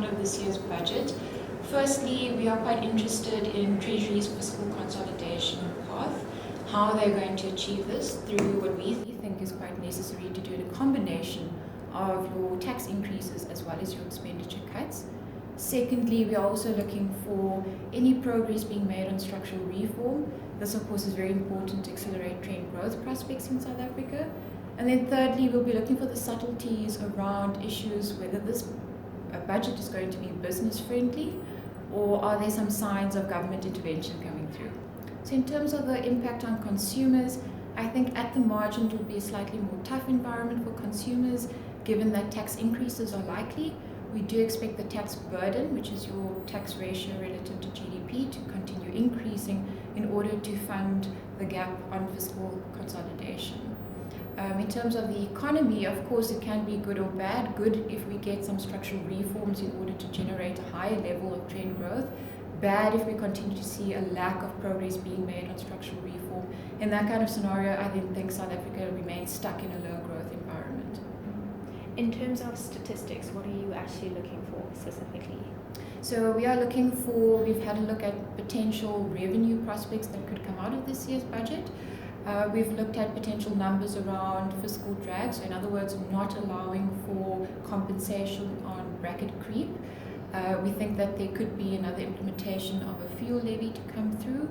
out of this year's budget. Firstly, we are quite interested in Treasury's fiscal consolidation path, how they're going to achieve this through what we think is quite necessary to do a combination of your tax increases as well as your expenditure cuts. Secondly, we are also looking for any progress being made on structural reform. This, of course, is very important to accelerate trade growth prospects in South Africa. And then thirdly, we'll be looking for the subtleties around issues, whether this budget is going to be business friendly or are there some signs of government intervention coming through. So in terms of the impact on consumers, I think at the margin it will be a slightly more tough environment for consumers, given that tax increases are likely. We do expect the tax burden, which is your tax ratio relative to GDP, to continue increasing in order to fund the gap on fiscal consolidation. In terms of the economy, of course, it can be good or bad. Good if we get some structural reforms in order to generate a higher level of trade growth. Bad if we continue to see a lack of progress being made on structural reform. In that kind of scenario, I then think South Africa remains stuck in a low growth environment. In terms of statistics, what are you actually looking for specifically? So we are looking for, we've had a look at potential revenue prospects that could come out of this year's budget. We've looked at potential numbers around fiscal drag, so in other words, not allowing for compensation on bracket creep. We think that there could be another implementation of a fuel levy to come through.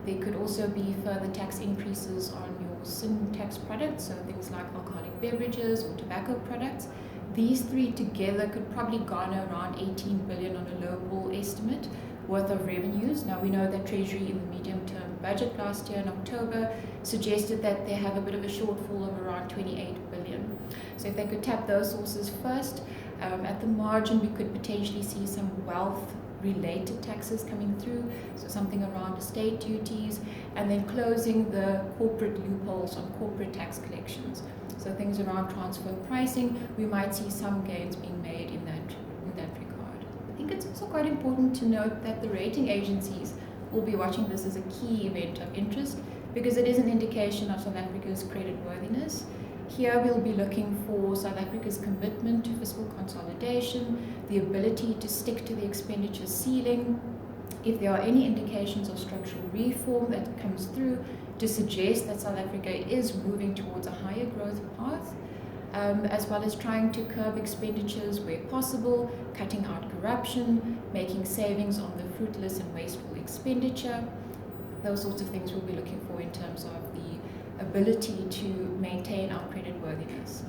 There could also be further tax increases on your sin tax products, so things like alcoholic beverages or tobacco products. These three together could probably garner around 18 billion on a lowball estimate worth of revenues. Now we know that Treasury in the medium-term budget last year in October suggested that they have a bit of a shortfall of around 28 billion. So if they could tap those sources first, at the margin we could potentially see some wealth-related taxes coming through, so something around estate duties, and then closing the corporate loopholes on corporate tax collections. So things around transfer pricing, we might see some gains being made in that regard. I think it's also quite important to note that the rating agencies will be watching this as a key event of interest because it is an indication of South Africa's credit worthiness. Here we'll be looking for South Africa's commitment to fiscal consolidation, the ability to stick to the expenditure ceiling, if there are any indications of structural reform that comes through to suggest that South Africa is moving towards a higher growth path, as well as trying to curb expenditures where possible, cutting out corruption, making savings on the fruitless and wasteful expenditure. Those sorts of things we'll be looking for in terms of the ability to maintain our credit worthiness.